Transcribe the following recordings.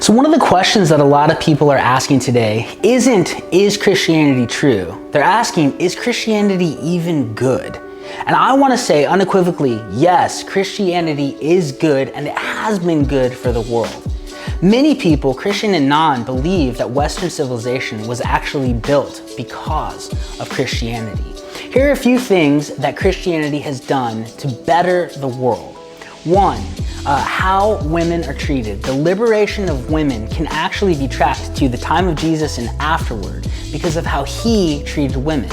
So one of the questions that a lot of people are asking today isn't, is Christianity true? They're asking, is Christianity even good? And I want to say unequivocally, yes, Christianity is good and it has been good for the world. Many people, Christian and non, believe that Western civilization was actually built because of Christianity. Here are a few things that Christianity has done to better the world. One, how women are treated. The liberation of women can actually be tracked to the time of Jesus and afterward because of how he treated women.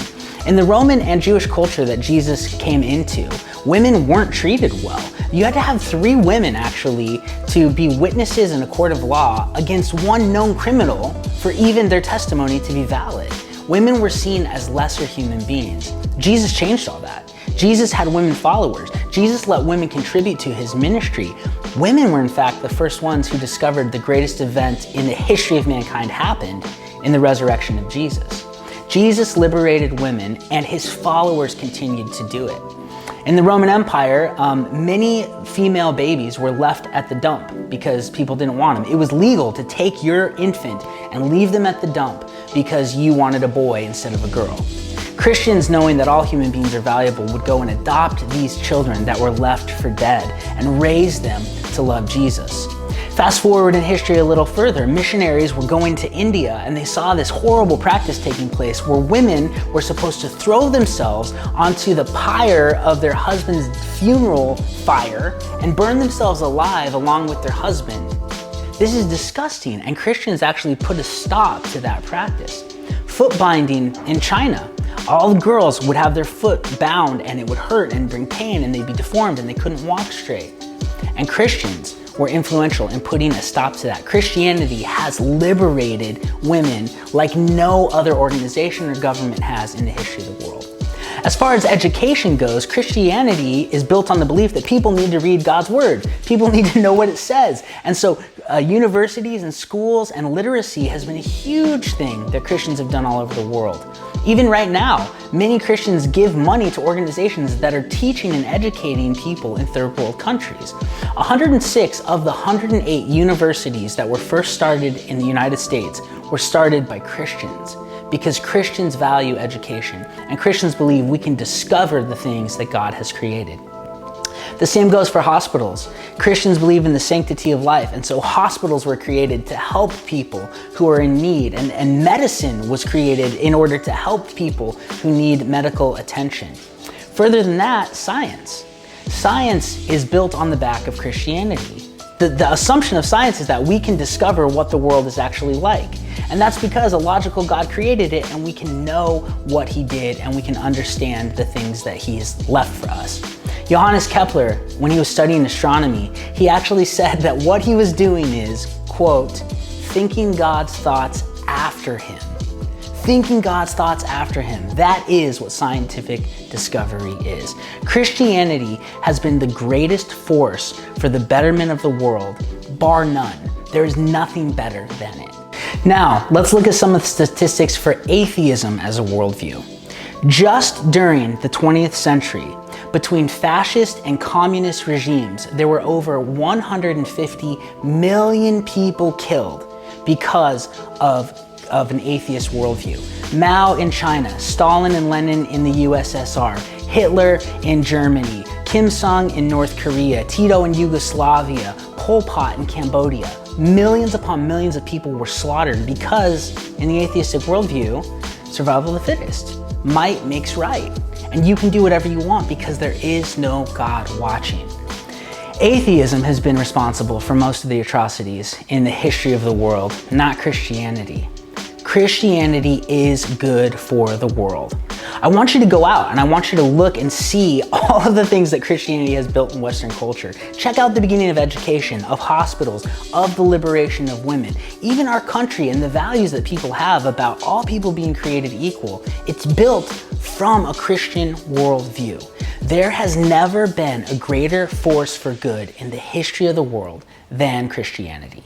In the Roman and Jewish culture that Jesus came into, women weren't treated well. You had to have 3 women actually to be witnesses in a court of law against one known criminal for even their testimony to be valid. Women were seen as lesser human beings. Jesus changed all that. Jesus had women followers. Jesus let women contribute to his ministry. Women were in fact the first ones who discovered the greatest event in the history of mankind happened in the resurrection of Jesus. Jesus liberated women and his followers continued to do it. In the Roman Empire, many female babies were left at the dump because people didn't want them. It was legal to take your infant and leave them at the dump because you wanted a boy instead of a girl. Christians, knowing that all human beings are valuable, would go and adopt these children that were left for dead and raise them to love Jesus. Fast forward in history a little further, missionaries were going to India and they saw this horrible practice taking place where women were supposed to throw themselves onto the pyre of their husband's funeral fire and burn themselves alive along with their husband. This is disgusting, and Christians actually put a stop to that practice. Foot binding in China. All the girls would have their foot bound and it would hurt and bring pain and they'd be deformed and they couldn't walk straight. And Christians were influential in putting a stop to that. Christianity has liberated women like no other organization or government has in the history of the world. As far as education goes, Christianity is built on the belief that people need to read God's word. People need to know what it says. And so universities and schools and literacy has been a huge thing that Christians have done all over the world. Even right now, many Christians give money to organizations that are teaching and educating people in third world countries. 106 of the 108 universities that were first started in the United States were started by Christians because Christians value education and Christians believe we can discover the things that God has created. The same goes for hospitals. Christians believe in the sanctity of life, and so hospitals were created to help people who are in need, and medicine was created in order to help people who need medical attention. Further than that, science. Science is built on the back of Christianity. The assumption of science is that we can discover what the world is actually like. And that's because a logical God created it and we can know what he did and we can understand the things that he's left for us. Johannes Kepler, when he was studying astronomy, he actually said that what he was doing is, quote, thinking God's thoughts after him. Thinking God's thoughts after him. That is what scientific discovery is. Christianity has been the greatest force for the betterment of the world, bar none. There is nothing better than it. Now, let's look at some of the statistics for atheism as a worldview. Just during the 20th century, between fascist and communist regimes, there were over 150 million people killed because of an atheist worldview. Mao in China, Stalin and Lenin in the USSR, Hitler in Germany, Kim Il-sung in North Korea, Tito in Yugoslavia, Pol Pot in Cambodia. Millions upon millions of people were slaughtered because in the atheistic worldview, survival of the fittest. Might makes right. And you can do whatever you want because there is no God watching. Atheism has been responsible for most of the atrocities in the history of the world, not Christianity. Christianity is good for the world. I want you to go out and I want you to look and see all of the things that Christianity has built in Western culture. Check out the beginning of education, of hospitals, of the liberation of women, even our country and the values that people have about all people being created equal. It's built from a Christian worldview. There has never been a greater force for good in the history of the world than Christianity.